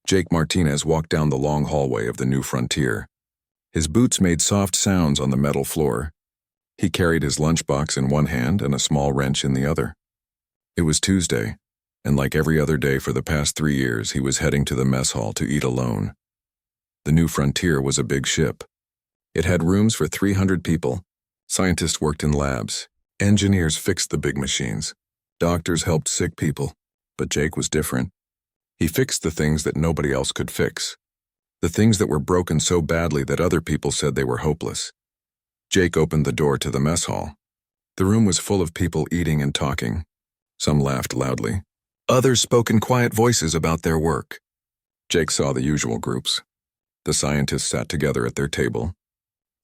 Jake Martinez walked down the long hallway of the new frontier. His boots made soft sounds on the metal floor. He carried his lunchbox in one hand and a small wrench in the other. It was Tuesday, and like every other day for the past 3 years, he was heading to the mess hall to eat alone. The new frontier was a big ship. It had rooms for 300 people. Scientists worked in labs. Engineers fixed the big machines. Doctors helped sick people. But Jake was different. He fixed the things that nobody else could fix. The things that were broken so badly that other people said they were hopeless. Jake opened the door to the mess hall. The room was full of people eating and talking. Some laughed loudly. Others spoke in quiet voices about their work. Jake saw the usual groups. The scientists sat together at their table.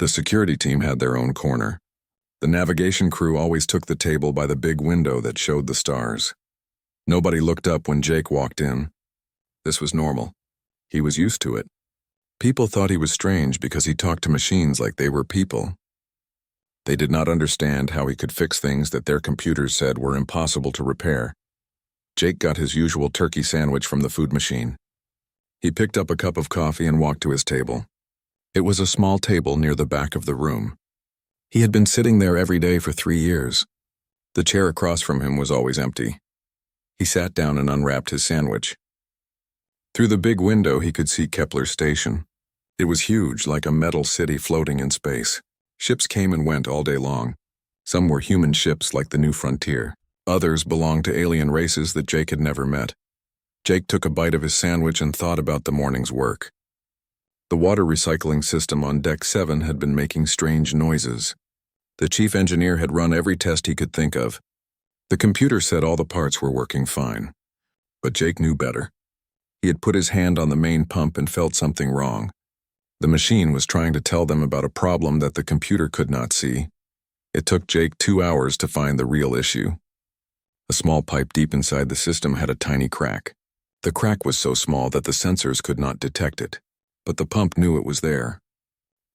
The security team had their own corner. The navigation crew always took the table by the big window that showed the stars. Nobody looked up when Jake walked in. This was normal. He was used to it. People thought he was strange because he talked to machines like they were people. They did not understand how he could fix things that their computers said were impossible to repair. Jake got his usual turkey sandwich from the food machine. He picked up a cup of coffee and walked to his table. It was a small table near the back of the room. He had been sitting there every day for 3 years. The chair across from him was always empty. He sat down and unwrapped his sandwich. Through the big window, he could see Kepler Station. It was huge, like a metal city floating in space. Ships came and went all day long. Some were human ships like the New Frontier. Others belonged to alien races that Jake had never met. Jake took a bite of his sandwich and thought about the morning's work. The water recycling system on Deck 7 had been making strange noises. The chief engineer had run every test he could think of. The computer said all the parts were working fine. But Jake knew better. He had put his hand on the main pump and felt something wrong. The machine was trying to tell them about a problem that the computer could not see. It took Jake 2 hours to find the real issue. A small pipe deep inside the system had a tiny crack. The crack was so small that the sensors could not detect it, but the pump knew it was there.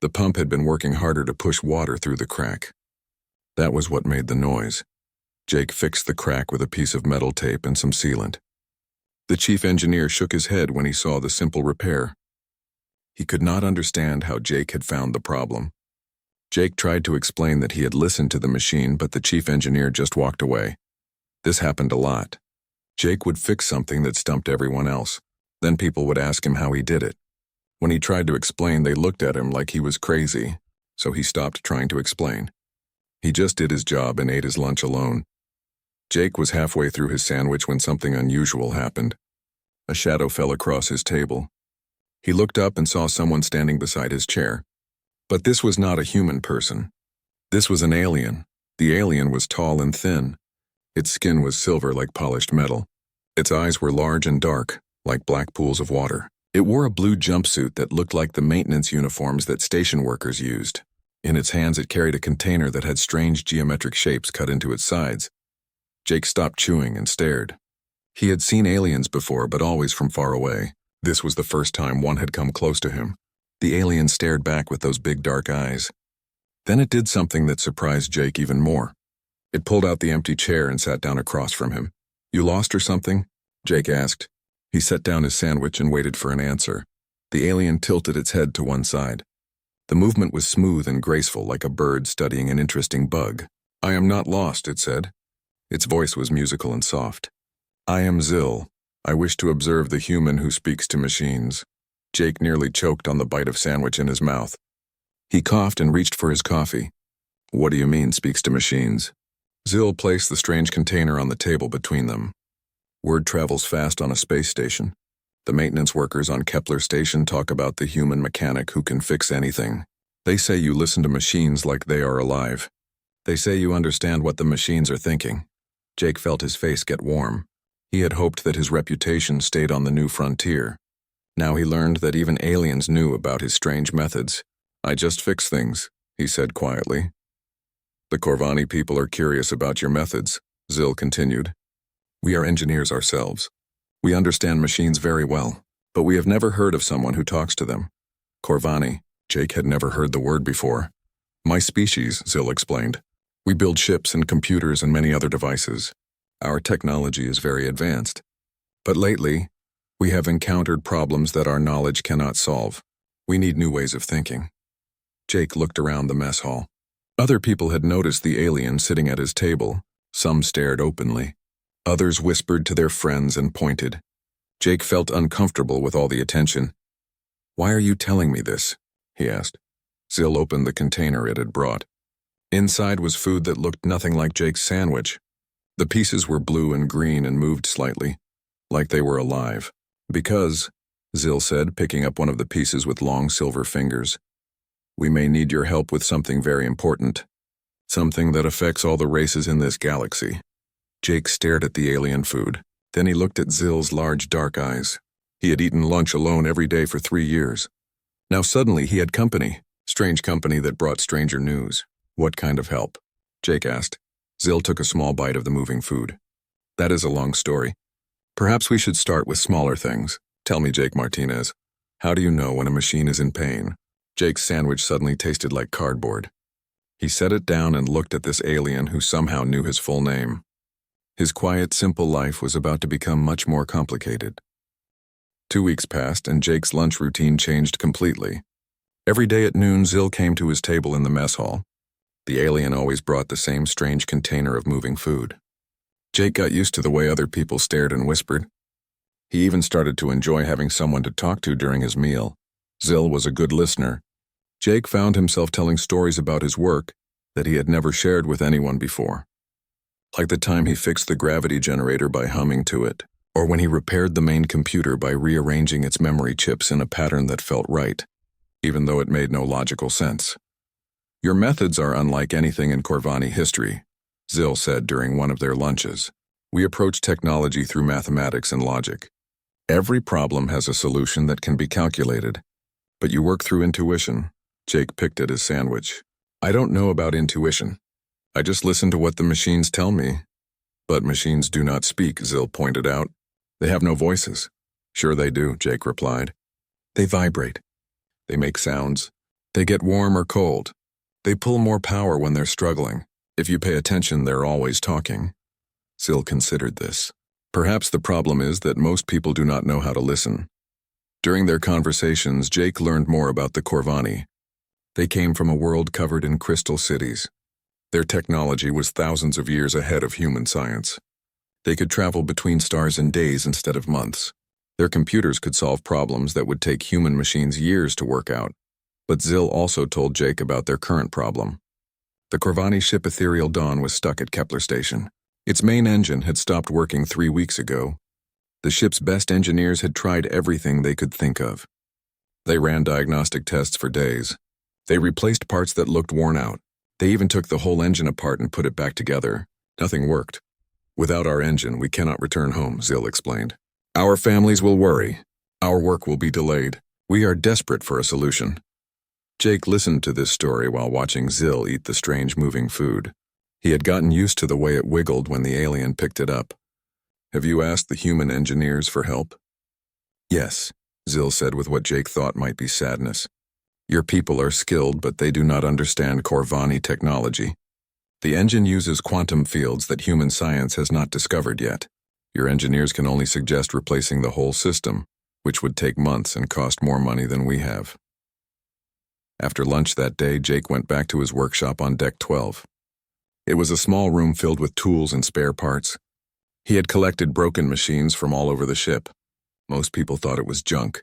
The pump had been working harder to push water through the crack. That was what made the noise. Jake fixed the crack with a piece of metal tape and some sealant. The chief engineer shook his head when he saw the simple repair. He could not understand how Jake had found the problem. Jake tried to explain that he had listened to the machine, but the chief engineer just walked away. This happened a lot. Jake would fix something that stumped everyone else. Then people would ask him how he did it. When he tried to explain, they looked at him like he was crazy, so he stopped trying to explain. He just did his job and ate his lunch alone. Jake was halfway through his sandwich when something unusual happened. A shadow fell across his table. He looked up and saw someone standing beside his chair. But this was not a human person. This was an alien. The alien was tall and thin. Its skin was silver like polished metal. Its eyes were large and dark, like black pools of water. It wore a blue jumpsuit that looked like the maintenance uniforms that station workers used. In its hands it carried a container that had strange geometric shapes cut into its sides. Jake stopped chewing and stared. He had seen aliens before, but always from far away. This was the first time one had come close to him. The alien stared back with those big dark eyes. Then it did something that surprised Jake even more. It pulled out the empty chair and sat down across from him. "You lost or something?" Jake asked. He set down his sandwich and waited for an answer. The alien tilted its head to one side. The movement was smooth and graceful, like a bird studying an interesting bug. "I am not lost," it said. Its voice was musical and soft. "I am Zill. I wish to observe the human who speaks to machines." Jake nearly choked on the bite of sandwich in his mouth. He coughed and reached for his coffee. "What do you mean, speaks to machines?" Zill placed the strange container on the table between them. "Word travels fast on a space station. The maintenance workers on Kepler Station talk about the human mechanic who can fix anything. They say you listen to machines like they are alive. They say you understand what the machines are thinking." Jake felt his face get warm. He had hoped that his reputation stayed on the new frontier. Now he learned that even aliens knew about his strange methods. "I just fix things," he said quietly. "The Corvani people are curious about your methods," Zill continued. "We are engineers ourselves. We understand machines very well, but we have never heard of someone who talks to them." Corvani. Jake had never heard the word before. "My species," Zill explained. "We build ships and computers and many other devices. Our technology is very advanced. But lately, We have encountered problems that our knowledge cannot solve. We need new ways of thinking. Jake looked around the mess hall. Other people had noticed the alien sitting at his table. Some stared openly. Others whispered to their friends and pointed. Jake felt uncomfortable with all the attention. "Why are you telling me this?" he asked. Zill opened the container it had brought. Inside was food that looked nothing like Jake's sandwich. The pieces were blue and green and moved slightly, like they were alive. "Because," Zill said, picking up one of the pieces with long silver fingers, "we may need your help with something very important. Something that affects all the races in this galaxy." Jake stared at the alien food. Then he looked at Zill's large dark eyes. He had eaten lunch alone every day for 3 years. Now suddenly he had company, strange company that brought stranger news. "What kind of help?" Jake asked. Zill took a small bite of the moving food. "That is a long story. Perhaps we should start with smaller things. Tell me, Jake Martinez, how do you know when a machine is in pain?" Jake's sandwich suddenly tasted like cardboard. He set it down and looked at this alien who somehow knew his full name. His quiet, simple life was about to become much more complicated. 2 weeks passed and Jake's lunch routine changed completely. Every day at noon, Zill came to his table in the mess hall. The alien always brought the same strange container of moving food. Jake got used to the way other people stared and whispered. He even started to enjoy having someone to talk to during his meal. Zill was a good listener. Jake found himself telling stories about his work that he had never shared with anyone before. Like the time he fixed the gravity generator by humming to it, or when he repaired the main computer by rearranging its memory chips in a pattern that felt right, even though it made no logical sense. "Your methods are unlike anything in Corvani history," Zill said during one of their lunches. "We approach technology through mathematics and logic. Every problem has a solution that can be calculated, but you work through intuition." Jake picked at his sandwich. "I don't know about intuition. I just listen to what the machines tell me." "But machines do not speak," Zill pointed out. "They have no voices." "Sure they do," Jake replied. "They vibrate. They make sounds. They get warm or cold. They pull more power when they're struggling. If you pay attention, they're always talking." Zill considered this. Perhaps the problem is that most people do not know how to listen. During their conversations, Jake learned more about the Corvani. They came from a world covered in crystal cities. Their technology was thousands of years ahead of human science. They could travel between stars in days instead of months. Their computers could solve problems that would take human machines years to work out. But Zill also told Jake about their current problem. The Corvani ship Ethereal Dawn was stuck at Kepler Station. Its main engine had stopped working 3 weeks ago. The ship's best engineers had tried everything they could think of. They ran diagnostic tests for days. They replaced parts that looked worn out. They even took the whole engine apart and put it back together. Nothing worked. "Without our engine, we cannot return home," Zill explained. "Our families will worry. Our work will be delayed. We are desperate for a solution." Jake listened to this story while watching Zill eat the strange moving food. He had gotten used to the way it wiggled when the alien picked it up. "Have you asked the human engineers for help?" "Yes," Zill said with what Jake thought might be sadness. "Your people are skilled, but they do not understand Corvani technology. The engine uses quantum fields that human science has not discovered yet. Your engineers can only suggest replacing the whole system, which would take months and cost more money than we have." After lunch that day, Jake went back to his workshop on Deck 12. It was a small room filled with tools and spare parts. He had collected broken machines from all over the ship. Most people thought it was junk,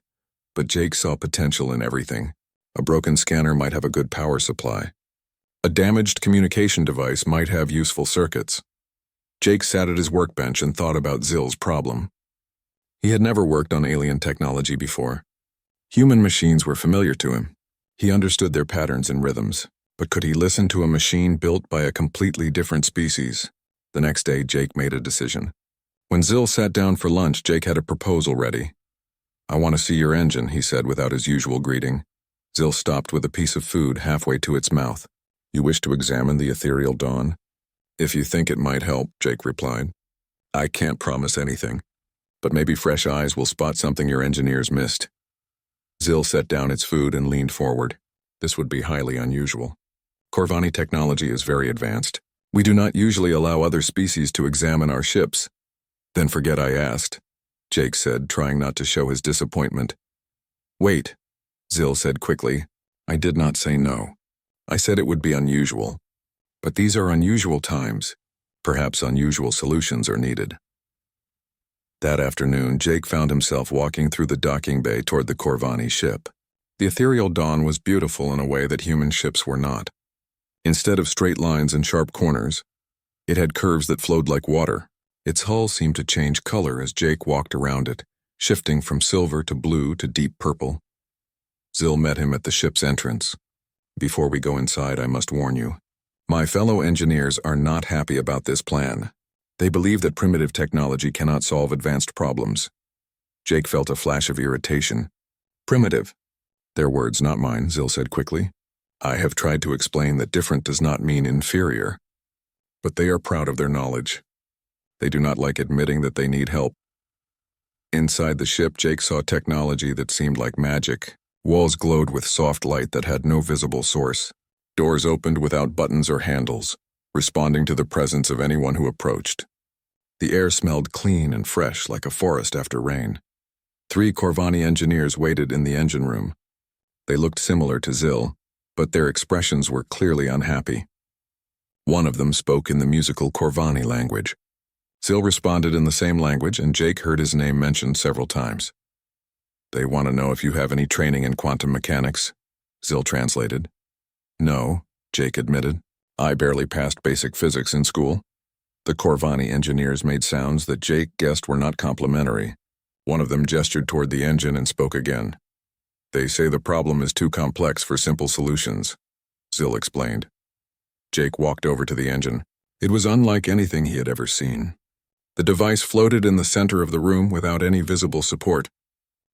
but Jake saw potential in everything. A broken scanner might have a good power supply. A damaged communication device might have useful circuits. Jake sat at his workbench and thought about Zill's problem. He had never worked on alien technology before. Human machines were familiar to him. He understood their patterns and rhythms, but could he listen to a machine built by a completely different species? The next day, Jake made a decision. When Zill sat down for lunch, Jake had a proposal ready. "I want to see your engine," he said without his usual greeting. Zill stopped with a piece of food halfway to its mouth. "You wish to examine the Ethereal Dawn?" "If you think it might help," Jake replied. "I can't promise anything, but maybe fresh eyes will spot something your engineers missed." Zill set down its food and leaned forward. This would be highly unusual. "Corvani technology is very advanced. We do not usually allow other species to examine our ships." "Then forget I asked." Jake said, trying not to show his disappointment. Wait, Zill said quickly. I did not say no. I said it would be unusual. But these are unusual times. Perhaps unusual solutions are needed. That afternoon, Jake found himself walking through the docking bay toward the Corvani ship. The ethereal dawn was beautiful in a way that human ships were not. Instead of straight lines and sharp corners, it had curves that flowed like water. Its hull seemed to change color as Jake walked around it, shifting from silver to blue to deep purple. Zill met him at the ship's entrance. Before we go inside, I must warn you. My fellow engineers are not happy about this plan. They believe that primitive technology cannot solve advanced problems. Jake felt a flash of irritation. Primitive. Their words, not mine, Zill said quickly. I have tried to explain that different does not mean inferior. But they are proud of their knowledge. They do not like admitting that they need help. Inside the ship, Jake saw technology that seemed like magic. Walls glowed with soft light that had no visible source. Doors opened without buttons or handles, responding to the presence of anyone who approached. The air smelled clean and fresh like a forest after rain. 3 Corvani engineers waited in the engine room. They looked similar to Zill, but their expressions were clearly unhappy. One of them spoke in the musical Corvani language. Zill responded in the same language, and Jake heard his name mentioned several times. They want to know if you have any training in quantum mechanics, Zill translated. No, Jake admitted. I barely passed basic physics in school. The Corvani engineers made sounds that Jake guessed were not complimentary. One of them gestured toward the engine and spoke again. They say the problem is too complex for simple solutions, Zill explained. Jake walked over to the engine. It was unlike anything he had ever seen. The device floated in the center of the room without any visible support.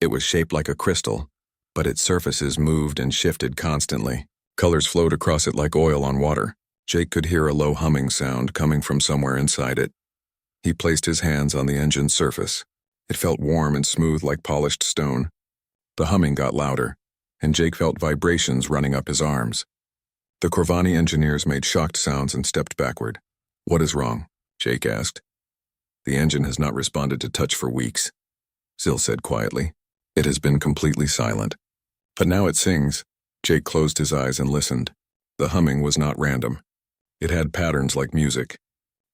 It was shaped like a crystal, but its surfaces moved and shifted constantly. Colors flowed across it like oil on water. Jake could hear a low humming sound coming from somewhere inside it. He placed his hands on the engine's surface. It felt warm and smooth like polished stone. The humming got louder, and Jake felt vibrations running up his arms. The Corvani engineers made shocked sounds and stepped backward. What is wrong? Jake asked. The engine has not responded to touch for weeks, Zill said quietly. It has been completely silent. But now it sings. Jake closed his eyes and listened. The humming was not random. It had patterns like music.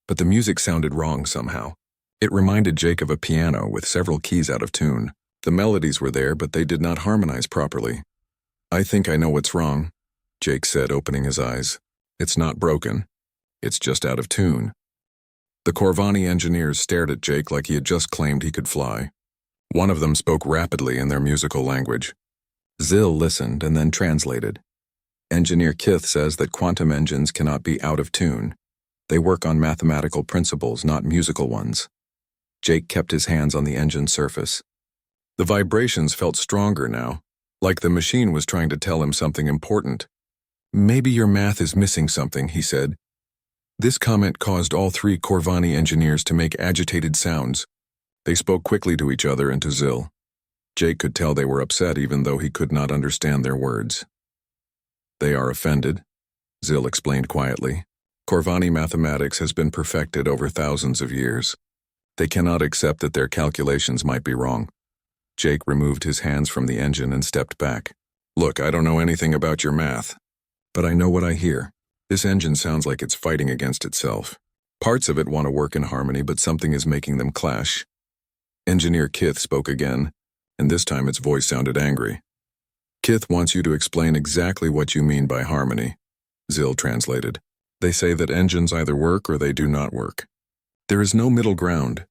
But the music sounded wrong somehow. It reminded Jake of a piano with several keys out of tune. The melodies were there, but they did not harmonize properly. I think I know what's wrong, Jake said, opening his eyes. It's not broken. It's just out of tune. The Corvani engineers stared at Jake like he had just claimed he could fly. One of them spoke rapidly in their musical language. Zill listened and then translated. Engineer Kith says that quantum engines cannot be out of tune. They work on mathematical principles, not musical ones. Jake kept his hands on the engine's surface. The vibrations felt stronger now, like the machine was trying to tell him something important. Maybe your math is missing something, he said. This comment caused all 3 Corvani engineers to make agitated sounds. They spoke quickly to each other and to Zill. Jake could tell they were upset even though he could not understand their words. They are offended, Zill explained quietly. Corvani mathematics has been perfected over thousands of years. They cannot accept that their calculations might be wrong. Jake removed his hands from the engine and stepped back. Look, I don't know anything about your math, but I know what I hear. This engine sounds like it's fighting against itself. Parts of it want to work in harmony, but something is making them clash. Engineer Kith spoke again, and this time its voice sounded angry. Kith wants you to explain exactly what you mean by harmony, Zill translated. They say that engines either work or they do not work. There is no middle ground.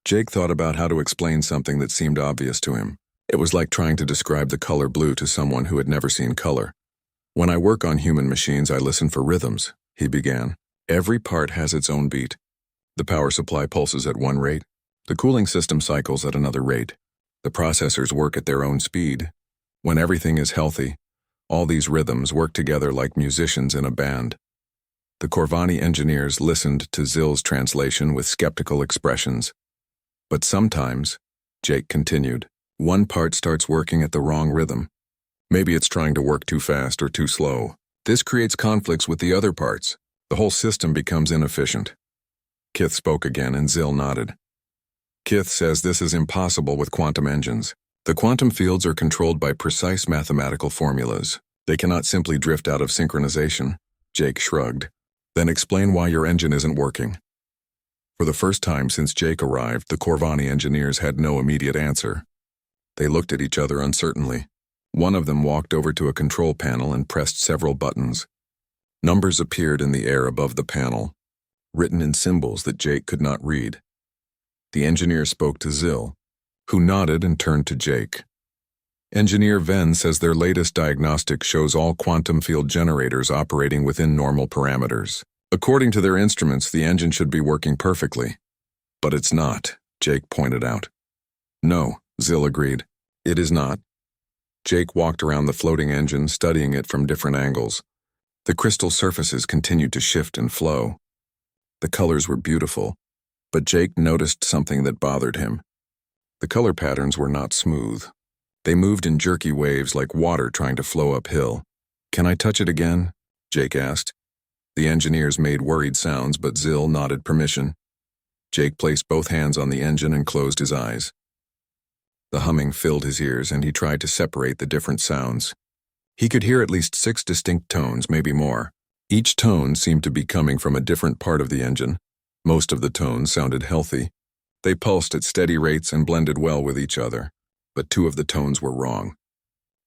Jake thought about how to explain something that seemed obvious to him. It was like trying to describe the color blue to someone who had never seen color. When I work on human machines, I listen for rhythms, he began. Every part has its own beat. The power supply pulses at one rate. The cooling system cycles at another rate. The processors work at their own speed. When everything is healthy, all these rhythms work together like musicians in a band. The Corvani engineers listened to Zill's translation with skeptical expressions. But sometimes, Jake continued, one part starts working at the wrong rhythm. Maybe it's trying to work too fast or too slow. This creates conflicts with the other parts. The whole system becomes inefficient. Kith spoke again and Zill nodded. Kith says this is impossible with quantum engines. The quantum fields are controlled by precise mathematical formulas. They cannot simply drift out of synchronization. Jake shrugged. Then explain why your engine isn't working. For the first time since Jake arrived, the Corvani engineers had no immediate answer. They looked at each other uncertainly. One of them walked over to a control panel and pressed several buttons. Numbers appeared in the air above the panel, written in symbols that Jake could not read. The engineer spoke to Zill, who nodded and turned to Jake. Engineer Venn says their latest diagnostic shows all quantum field generators operating within normal parameters. According to their instruments, the engine should be working perfectly. But it's not, Jake pointed out. No, Zill agreed. It is not. Jake walked around the floating engine, studying it from different angles. The crystal surfaces continued to shift and flow. The colors were beautiful, but Jake noticed something that bothered him. The color patterns were not smooth. They moved in jerky waves like water trying to flow uphill. Can I touch it again? Jake asked. The engineers made worried sounds, but Zill nodded permission. Jake placed both hands on the engine and closed his eyes. The humming filled his ears, and he tried to separate the different sounds. He could hear at least 6 distinct tones, maybe more. Each tone seemed to be coming from a different part of the engine. Most of the tones sounded healthy. They pulsed at steady rates and blended well with each other, but 2 of the tones were wrong.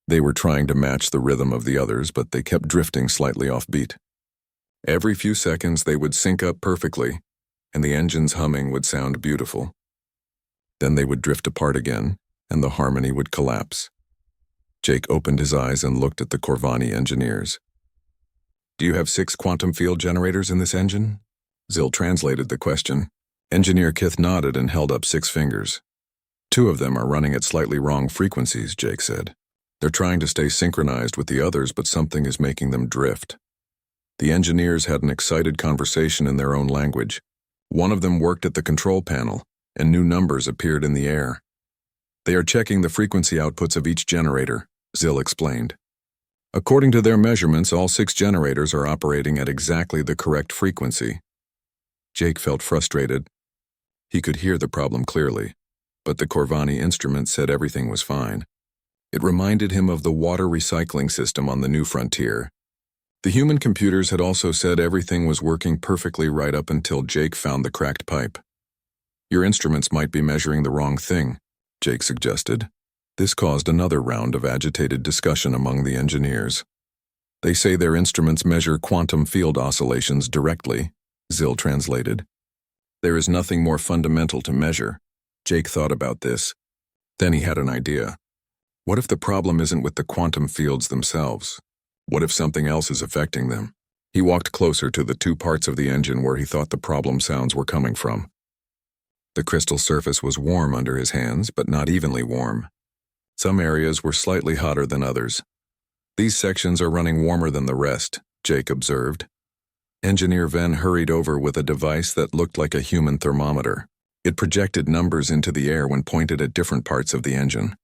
They were trying to match the rhythm of the others, but they kept drifting slightly offbeat. Every few seconds they would sync up perfectly, and the engine's humming would sound beautiful. Then they would drift apart again, and the harmony would collapse. Jake opened his eyes and looked at the Corvani engineers. Do you have 6 quantum field generators in this engine? Zill translated the question. Engineer Kith nodded and held up 6 fingers. 2 of them are running at slightly wrong frequencies, Jake said. They're trying to stay synchronized with the others, but something is making them drift. The engineers had an excited conversation in their own language. One of them worked at the control panel, and new numbers appeared in the air. They are checking the frequency outputs of each generator, Zill explained. According to their measurements, all 6 generators are operating at exactly the correct frequency. Jake felt frustrated. He could hear the problem clearly, but the Corvani instrument said everything was fine. It reminded him of the water recycling system on the New Frontier. The human computers had also said everything was working perfectly right up until Jake found the cracked pipe. Your instruments might be measuring the wrong thing, Jake suggested. This caused another round of agitated discussion among the engineers. They say their instruments measure quantum field oscillations directly, Zill translated. There is nothing more fundamental to measure. Jake thought about this. Then he had an idea. What if the problem isn't with the quantum fields themselves? What if something else is affecting them? He walked closer to the 2 parts of the engine where he thought the problem sounds were coming from. The crystal surface was warm under his hands, but not evenly warm. Some areas were slightly hotter than others. These sections are running warmer than the rest, Jake observed. Engineer Venn hurried over with a device that looked like a human thermometer. It projected numbers into the air when pointed at different parts of the engine.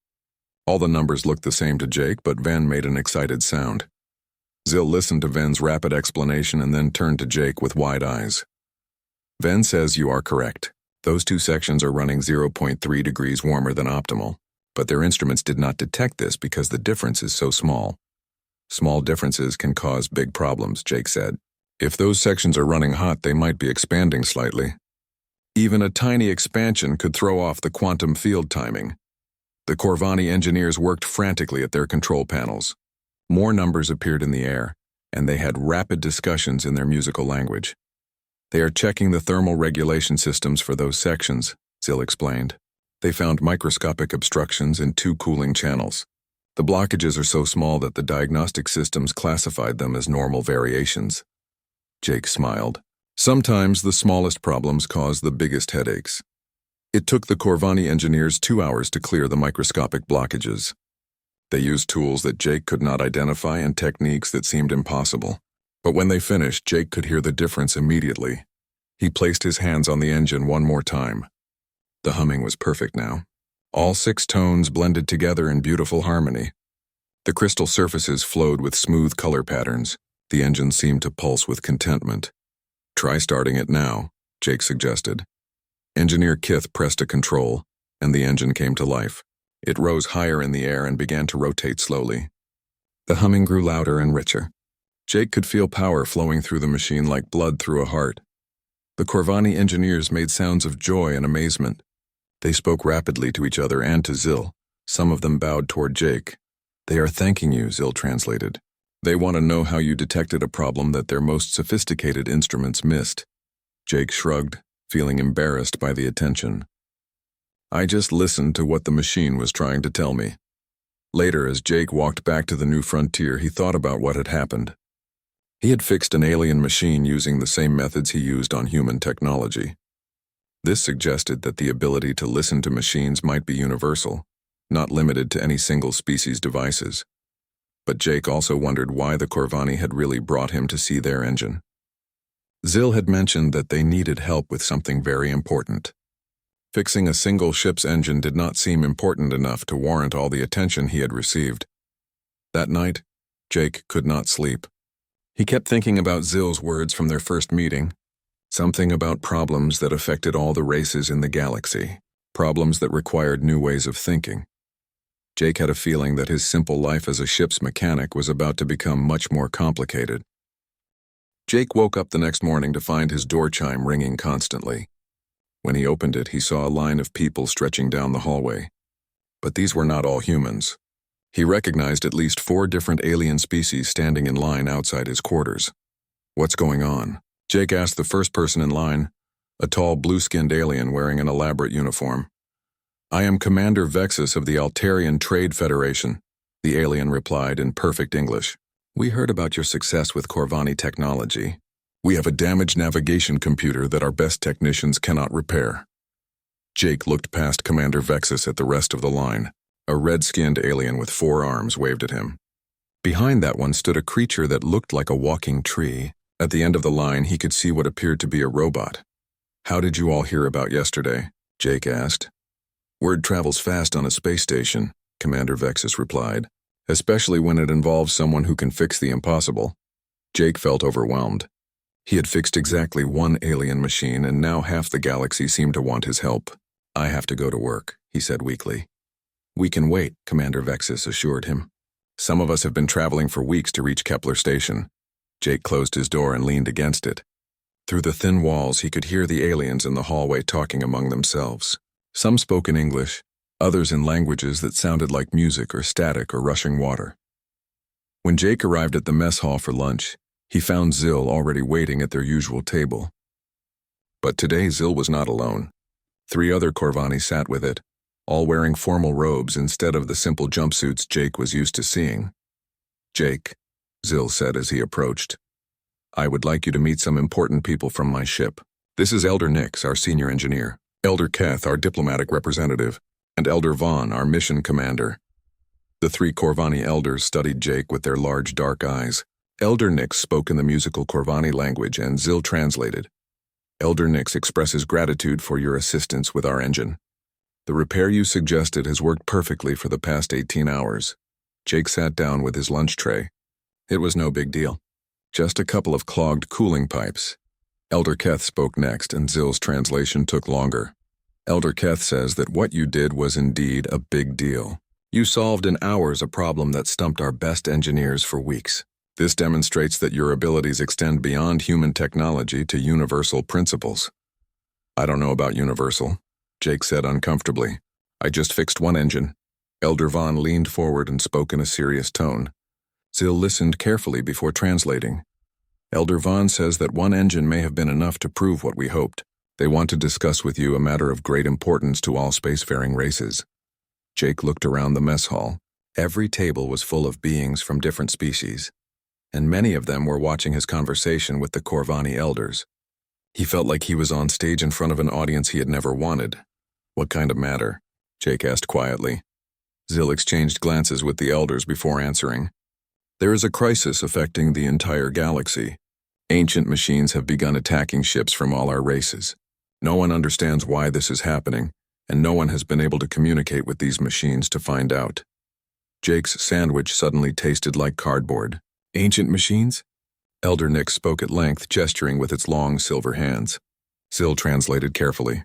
All the numbers looked the same to Jake, but Venn made an excited sound. Zill listened to Venn's rapid explanation and then turned to Jake with wide eyes. Venn says you are correct. Those 2 sections are running 0.3 degrees warmer than optimal, but their instruments did not detect this because the difference is so small. Small differences can cause big problems, Jake said. If those sections are running hot, they might be expanding slightly. Even a tiny expansion could throw off the quantum field timing. The Corvani engineers worked frantically at their control panels. More numbers appeared in the air, and they had rapid discussions in their musical language. They are checking the thermal regulation systems for those sections, Zill explained. They found microscopic obstructions in 2 cooling channels. The blockages are so small that the diagnostic systems classified them as normal variations. Jake smiled. Sometimes the smallest problems cause the biggest headaches. It took the Corvani engineers 2 hours to clear the microscopic blockages. They used tools that Jake could not identify and techniques that seemed impossible. But when they finished, Jake could hear the difference immediately. He placed his hands on the engine one more time. The humming was perfect now. All 6 tones blended together in beautiful harmony. The crystal surfaces flowed with smooth color patterns. The engine seemed to pulse with contentment. Try starting it now, Jake suggested. Engineer Kith pressed a control, and the engine came to life. It rose higher in the air and began to rotate slowly. The humming grew louder and richer. Jake could feel power flowing through the machine like blood through a heart. The Corvani engineers made sounds of joy and amazement. They spoke rapidly to each other and to Zil. Some of them bowed toward Jake. "They are thanking you," Zil translated. "They want to know how you detected a problem that their most sophisticated instruments missed." Jake shrugged, feeling embarrassed by the attention. "I just listened to what the machine was trying to tell me." Later, as Jake walked back to the new frontier, he thought about what had happened. He had fixed an alien machine using the same methods he used on human technology. This suggested that the ability to listen to machines might be universal, not limited to any single species' devices. But Jake also wondered why the Corvani had really brought him to see their engine. Zil had mentioned that they needed help with something very important. Fixing a single ship's engine did not seem important enough to warrant all the attention he had received. That night, Jake could not sleep. He kept thinking about Zil's words from their first meeting, something about problems that affected all the races in the galaxy, problems that required new ways of thinking. Jake had a feeling that his simple life as a ship's mechanic was about to become much more complicated. Jake woke up the next morning to find his door chime ringing constantly. When he opened it, he saw a line of people stretching down the hallway. But these were not all humans. He recognized at least 4 different alien species standing in line outside his quarters. "What's going on?" Jake asked the first person in line, a tall blue-skinned alien wearing an elaborate uniform. "I am Commander Vexus of the Altarian Trade Federation," the alien replied in perfect English. "We heard about your success with Corvani technology. We have a damaged navigation computer that our best technicians cannot repair." Jake looked past Commander Vexus at the rest of the line. A red-skinned alien with 4 arms waved at him. Behind that one stood a creature that looked like a walking tree. At the end of the line, he could see what appeared to be a robot. "How did you all hear about yesterday?" Jake asked. "Word travels fast on a space station," Commander Vexus replied, "especially when it involves someone who can fix the impossible." Jake felt overwhelmed. He had fixed exactly 1 alien machine, and now half the galaxy seemed to want his help. "I have to go to work," he said weakly. "We can wait," Commander Vexus assured him. "Some of us have been traveling for weeks to reach Kepler Station." Jake closed his door and leaned against it. Through the thin walls, he could hear the aliens in the hallway talking among themselves. Some spoke in English, others in languages that sounded like music or static or rushing water. When Jake arrived at the mess hall for lunch, he found Zil already waiting at their usual table. But today Zil was not alone. 3 other Corvani sat with it, all wearing formal robes instead of the simple jumpsuits Jake was used to seeing. "Jake," Zil said as he approached, "I would like you to meet some important people from my ship. This is Elder Nix, our senior engineer, Elder Keth, our diplomatic representative, and Elder Vaughn, our mission commander." The 3 Corvani elders studied Jake with their large dark eyes. Elder Nix spoke in the musical Corvani language, and Zil translated. "Elder Nix expresses gratitude for your assistance with our engine. The repair you suggested has worked perfectly for the past 18 hours. Jake sat down with his lunch tray. It was no big deal. Just a couple of clogged cooling pipes. Elder Keth spoke next, and Zil's translation took longer. Elder Keth says that what you did was indeed a big deal. You solved in hours a problem that stumped our best engineers for weeks. This demonstrates that your abilities extend beyond human technology to universal principles." "I don't know about universal," Jake said uncomfortably. "I just fixed 1 engine." Elder Vaughn leaned forward and spoke in a serious tone. Zil listened carefully before translating. "Elder Vaughn says that 1 engine may have been enough to prove what we hoped. They want to discuss with you a matter of great importance to all spacefaring races." Jake looked around the mess hall. Every table was full of beings from different species, and many of them were watching his conversation with the Corvani elders. He felt like he was on stage in front of an audience he had never wanted. "What kind of matter?" Jake asked quietly. Zil exchanged glances with the elders before answering. "There is a crisis affecting the entire galaxy. Ancient machines have begun attacking ships from all our races. No one understands why this is happening, and no one has been able to communicate with these machines to find out." Jake's sandwich suddenly tasted like cardboard. "Ancient machines?" Elder Nix spoke at length, gesturing with its long silver hands. Zil translated carefully.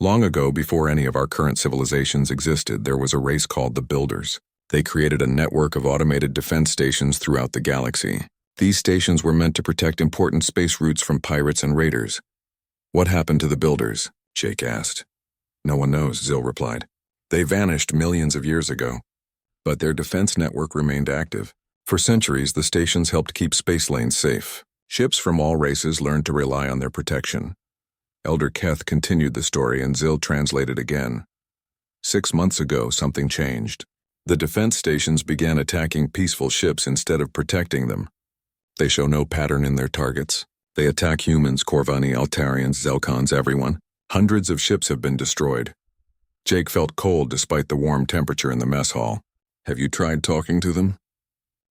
Long ago, before any of our current civilizations existed, there was a race called the Builders. They created a network of automated defense stations throughout the galaxy. These stations were meant to protect important space routes from pirates and raiders. What happened to the Builders? Jake asked. No one knows, Zil replied. They vanished millions of years ago. But their defense network remained active. For centuries, the stations helped keep space lanes safe. Ships from all races learned to rely on their protection. Elder Keth continued the story and Zil translated again. 6 months ago, something changed. The defense stations began attacking peaceful ships instead of protecting them. They show no pattern in their targets. They attack humans, Corvani, Altarians, Zelkons, everyone. Hundreds of ships have been destroyed. Jake felt cold despite the warm temperature in the mess hall. Have you tried talking to them?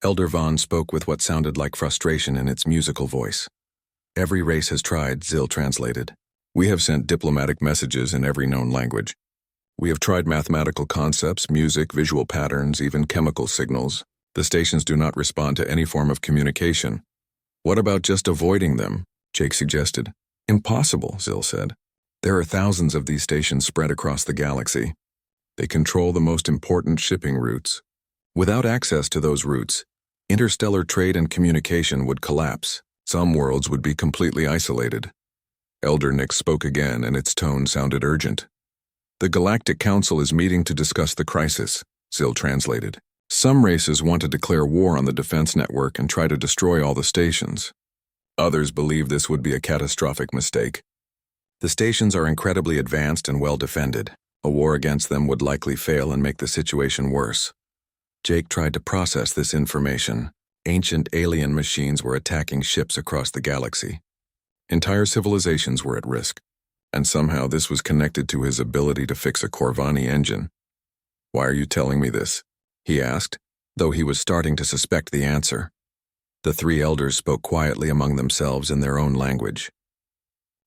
Elder Vaughn spoke with what sounded like frustration in its musical voice. Every race has tried, Zil translated. We have sent diplomatic messages in every known language. We have tried mathematical concepts, music, visual patterns, even chemical signals. The stations do not respond to any form of communication. What about just avoiding them? Jake suggested. Impossible, Zil said. There are thousands of these stations spread across the galaxy. They control the most important shipping routes. Without access to those routes, interstellar trade and communication would collapse. Some worlds would be completely isolated. Elder Nick spoke again, and its tone sounded urgent. The Galactic Council is meeting to discuss the crisis, Zil translated. Some races want to declare war on the defense network and try to destroy all the stations. Others believe this would be a catastrophic mistake. The stations are incredibly advanced and well defended. A war against them would likely fail and make the situation worse. Jake tried to process this information. Ancient alien machines were attacking ships across the galaxy. Entire civilizations were at risk, and somehow this was connected to his ability to fix a Corvani engine. Why are you telling me this? He asked, though he was starting to suspect the answer. The three elders spoke quietly among themselves in their own language.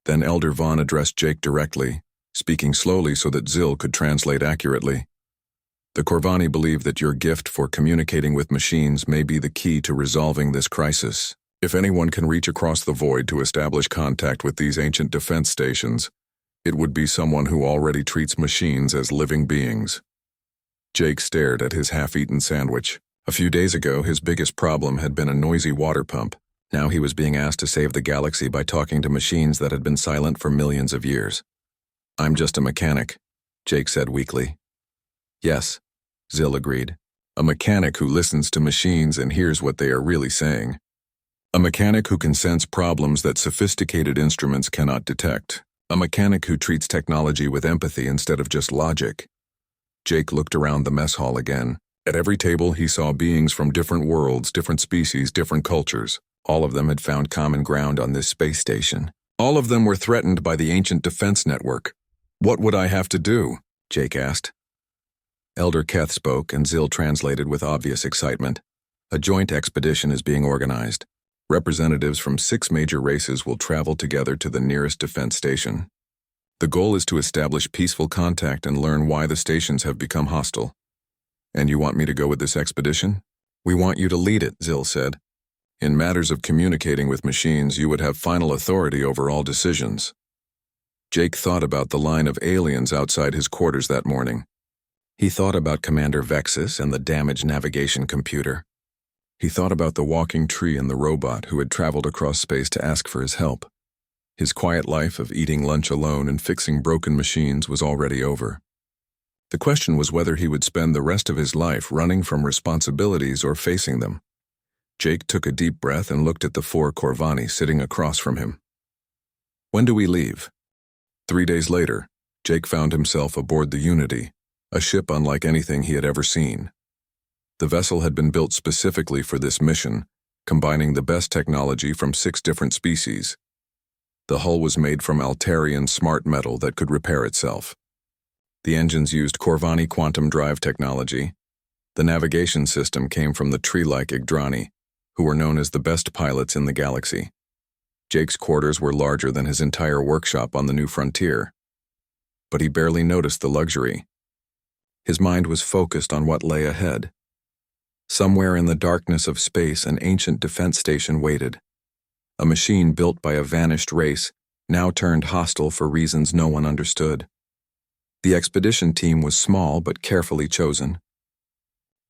Then Elder Vaughn addressed Jake directly, speaking slowly so that Zil could translate accurately. The Corvani believe that your gift for communicating with machines may be the key to resolving this crisis. If anyone can reach across the void to establish contact with these ancient defense stations, it would be someone who already treats machines as living beings. Jake stared at his half-eaten sandwich. A few days ago, his biggest problem had been a noisy water pump. Now he was being asked to save the galaxy by talking to machines that had been silent for millions of years. I'm just a mechanic, Jake said weakly. Yes, Zil agreed. A mechanic who listens to machines and hears what they are really saying. A mechanic who can sense problems that sophisticated instruments cannot detect. A mechanic who treats technology with empathy instead of just logic. Jake looked around the mess hall again. At every table, he saw beings from different worlds, different species, different cultures. All of them had found common ground on this space station. All of them were threatened by the ancient defense network. What would I have to do? Jake asked. Elder Keth spoke, and Zil translated with obvious excitement. A joint expedition is being organized. Representatives from 6 major races will travel together to the nearest defense station. The goal is to establish peaceful contact and learn why the stations have become hostile. And you want me to go with this expedition? We want you to lead it, Zil said. In matters of communicating with machines, you would have final authority over all decisions. Jake thought about the line of aliens outside his quarters that morning. He thought about Commander Vexus and the damaged navigation computer. He thought about the walking tree and the robot who had traveled across space to ask for his help. His quiet life of eating lunch alone and fixing broken machines was already over. The question was whether he would spend the rest of his life running from responsibilities or facing them. Jake took a deep breath and looked at the 4 Corvani sitting across from him. When do we leave? 3 days later, Jake found himself aboard the Unity, a ship unlike anything he had ever seen. The vessel had been built specifically for this mission, combining the best technology from 6 different species. The hull was made from Altarian smart metal that could repair itself. The engines used Corvani quantum drive technology. The navigation system came from the tree-like Yggdrani, who were known as the best pilots in the galaxy. Jake's quarters were larger than his entire workshop on the new frontier. But he barely noticed the luxury. His mind was focused on what lay ahead. Somewhere in the darkness of space, an ancient defense station waited. A machine built by a vanished race, now turned hostile for reasons no one understood. The expedition team was small but carefully chosen.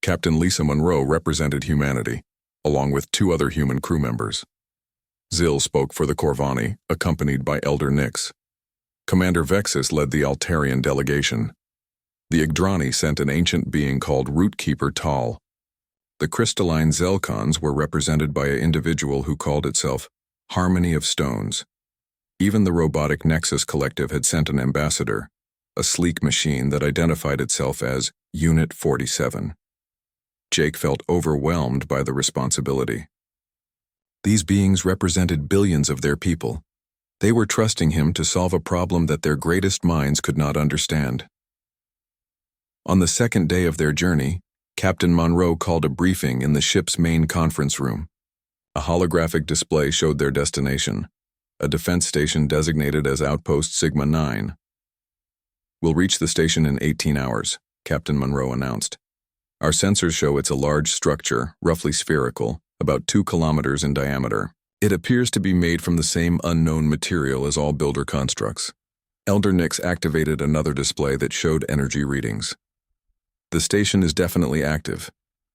Captain Lisa Monroe represented humanity, along with 2 other human crew members. Zill spoke for the Corvani, accompanied by Elder Nix. Commander Vexus led the Altarian delegation. The Yggdrani sent an ancient being called Rootkeeper Tal. The crystalline Zelkons were represented by an individual who called itself Harmony of Stones. Even the robotic Nexus Collective had sent an ambassador, a sleek machine that identified itself as Unit 47. Jake felt overwhelmed by the responsibility. These beings represented billions of their people. They were trusting him to solve a problem that their greatest minds could not understand. On the 2nd day of their journey, Captain Monroe called a briefing in the ship's main conference room. A holographic display showed their destination, a defense station designated as Outpost Sigma 9. "We'll reach the station in 18 hours, Captain Monroe announced. "Our sensors show it's a large structure, roughly spherical, about 2 kilometers in diameter. It appears to be made from the same unknown material as all builder constructs." Elder Nix activated another display that showed energy readings. "The station is definitely active.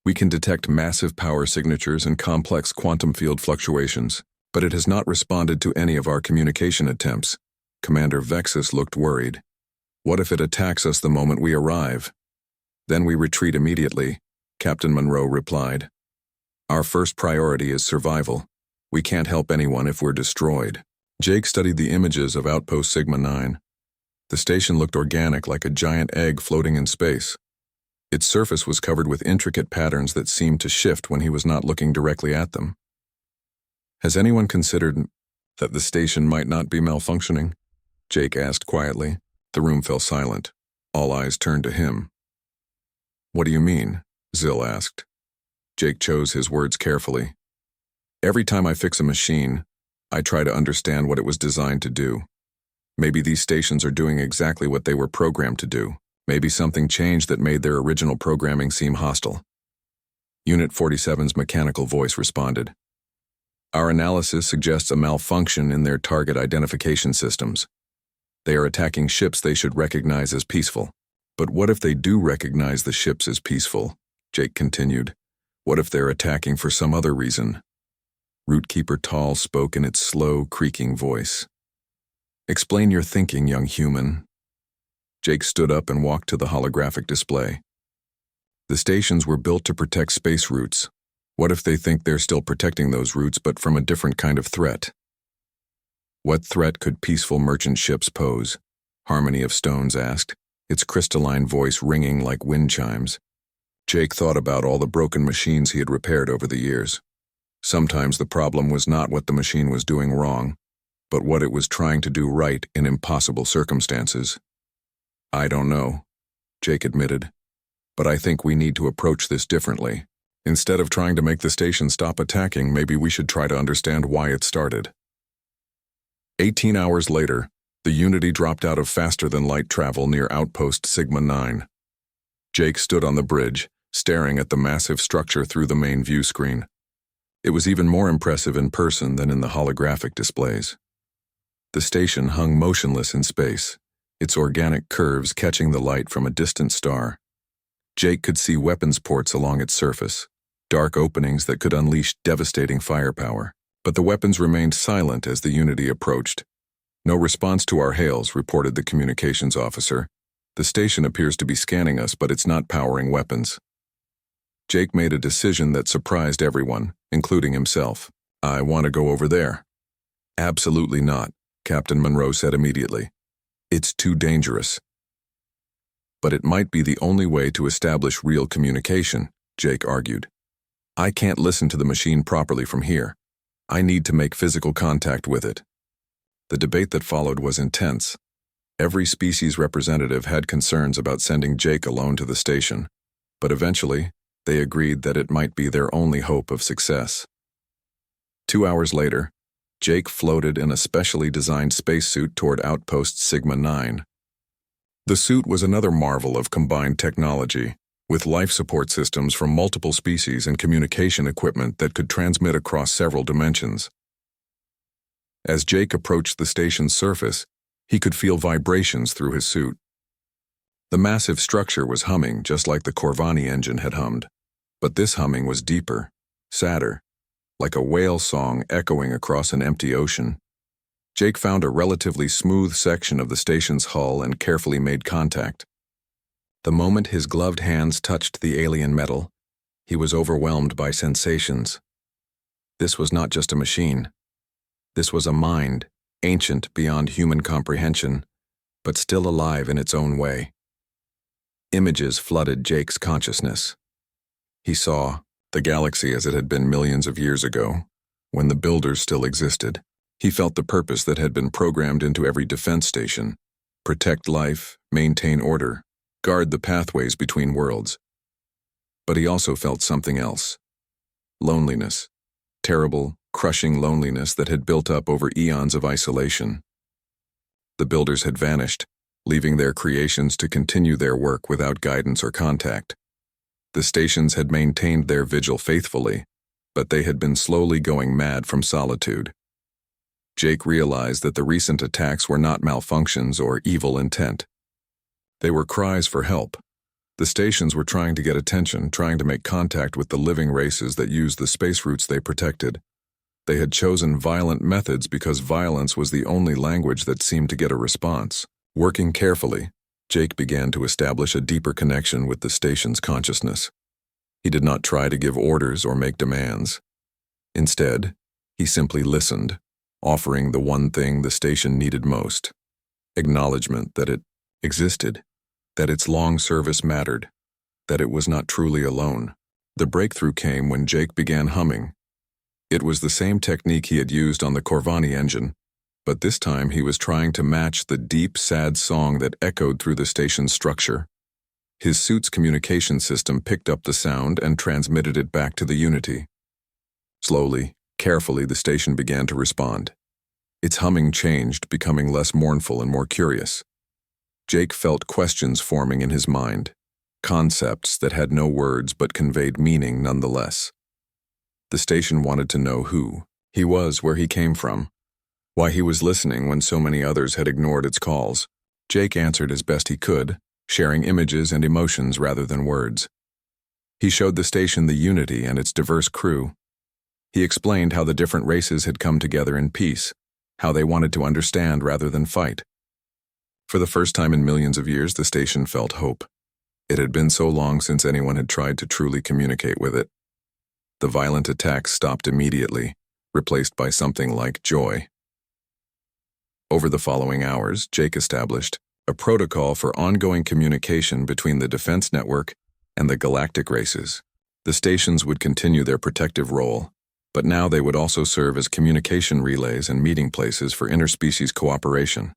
We can detect massive power signatures and complex quantum field fluctuations, but it has not responded to any of our communication attempts." Commander Vexus looked worried. "What if it attacks us the moment we arrive?" "Then we retreat immediately," Captain Monroe replied. "Our first priority is survival. We can't help anyone if we're destroyed." Jake studied the images of Outpost Sigma 9. The station looked organic, like a giant egg floating in space. Its surface was covered with intricate patterns that seemed to shift when he was not looking directly at them. "Has anyone considered that the station might not be malfunctioning?" Jake asked quietly. The room fell silent. All eyes turned to him. "What do you mean?" Zill asked. Jake chose his words carefully. "Every time I fix a machine, I try to understand what it was designed to do. Maybe these stations are doing exactly what they were programmed to do. Maybe something changed that made their original programming seem hostile." Unit 47's mechanical voice responded. "Our analysis suggests a malfunction in their target identification systems. They are attacking ships they should recognize as peaceful." "But what if they do recognize the ships as peaceful?" Jake continued. "What if they're attacking for some other reason?" Rootkeeper Tal spoke in its slow, creaking voice. "Explain your thinking, young human." Jake stood up and walked to the holographic display. "The stations were built to protect space routes. What if they think they're still protecting those routes but from a different kind of threat?" "What threat could peaceful merchant ships pose?" Harmony of Stones asked, its crystalline voice ringing like wind chimes. Jake thought about all the broken machines he had repaired over the years. Sometimes the problem was not what the machine was doing wrong, but what it was trying to do right in impossible circumstances. "I don't know," Jake admitted, "but I think we need to approach this differently. Instead of trying to make the station stop attacking, maybe we should try to understand why it started." 18 hours later, the Unity dropped out of faster-than-light travel near Outpost Sigma 9. Jake stood on the bridge, staring at the massive structure through the main view screen. It was even more impressive in person than in the holographic displays. The station hung motionless in space, its organic curves catching the light from a distant star. Jake could see weapons ports along its surface, dark openings that could unleash devastating firepower. But the weapons remained silent as the Unity approached. "No response to our hails," reported the communications officer. "The station appears to be scanning us, but it's not powering weapons." Jake made a decision that surprised everyone, including himself. "I want to go over there." "Absolutely not," Captain Monroe said immediately. "It's too dangerous." "But it might be the only way to establish real communication," Jake argued. "I can't listen to the machine properly from here. I need to make physical contact with it." The debate that followed was intense. Every species representative had concerns about sending Jake alone to the station, but eventually, they agreed that it might be their only hope of success. 2 hours later, Jake floated in a specially designed spacesuit toward Outpost Sigma 9. The suit was another marvel of combined technology, with life support systems from multiple species and communication equipment that could transmit across several dimensions. As Jake approached the station's surface, he could feel vibrations through his suit. The massive structure was humming just like the Corvani engine had hummed, but this humming was deeper, sadder, like a whale song echoing across an empty ocean. Jake found a relatively smooth section of the station's hull and carefully made contact. The moment his gloved hands touched the alien metal, he was overwhelmed by sensations. This was not just a machine. This was a mind, ancient beyond human comprehension, but still alive in its own way. Images flooded Jake's consciousness. He saw the galaxy as it had been millions of years ago, when the builders still existed. He felt the purpose that had been programmed into every defense station: protect life, maintain order, guard the pathways between worlds. But he also felt something else: loneliness, terrible, crushing loneliness that had built up over eons of isolation. The builders had vanished, leaving their creations to continue their work without guidance or contact. The stations had maintained their vigil faithfully, but they had been slowly going mad from solitude. Jake realized that the recent attacks were not malfunctions or evil intent. They were cries for help. The stations were trying to get attention, trying to make contact with the living races that used the space routes they protected. They had chosen violent methods because violence was the only language that seemed to get a response. Working carefully, Jake began to establish a deeper connection with the station's consciousness. He did not try to give orders or make demands. Instead, he simply listened, offering the one thing the station needed most: acknowledgement that it existed, that its long service mattered, that it was not truly alone. The breakthrough came when Jake began humming. It was the same technique he had used on the Corvani engine, but this time he was trying to match the deep, sad song that echoed through the station's structure. His suit's communication system picked up the sound and transmitted it back to the Unity. Slowly, carefully, the station began to respond. Its humming changed, becoming less mournful and more curious. Jake felt questions forming in his mind, concepts that had no words but conveyed meaning nonetheless. The station wanted to know who he was, where he came from, why he was listening when so many others had ignored its calls. Jake answered as best he could, sharing images and emotions rather than words. He showed the station the Unity and its diverse crew. He explained how the different races had come together in peace, how they wanted to understand rather than fight. For the first time in millions of years, the station felt hope. It had been so long since anyone had tried to truly communicate with it. The violent attacks stopped immediately, replaced by something like joy. Over the following hours, Jake established a protocol for ongoing communication between the defense network and the galactic races. The stations would continue their protective role, but now they would also serve as communication relays and meeting places for interspecies cooperation.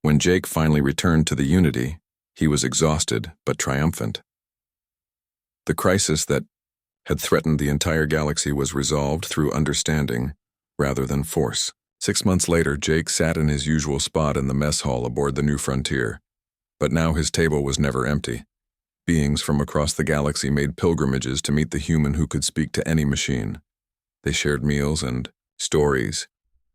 When Jake finally returned to the Unity, he was exhausted but triumphant. The crisis that had threatened the entire galaxy was resolved through understanding rather than force. 6 months later, Jake sat in his usual spot in the mess hall aboard the New Frontier. But now his table was never empty. Beings from across the galaxy made pilgrimages to meet the human who could speak to any machine. They shared meals and stories,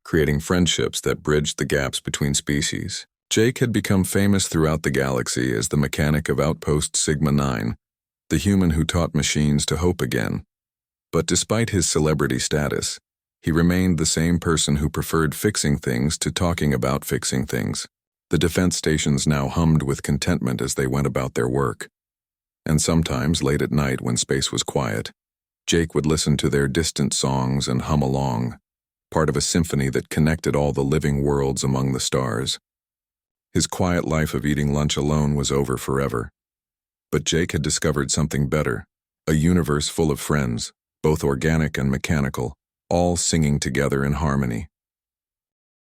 creating friendships that bridged the gaps between species. Jake had become famous throughout the galaxy as the mechanic of Outpost Sigma 9, the human who taught machines to hope again. But despite his celebrity status, he remained the same person who preferred fixing things to talking about fixing things. The defense stations now hummed with contentment as they went about their work. And sometimes, late at night when space was quiet, Jake would listen to their distant songs and hum along, part of a symphony that connected all the living worlds among the stars. His quiet life of eating lunch alone was over forever. But Jake had discovered something better, a universe full of friends, both organic and mechanical, all singing together in harmony.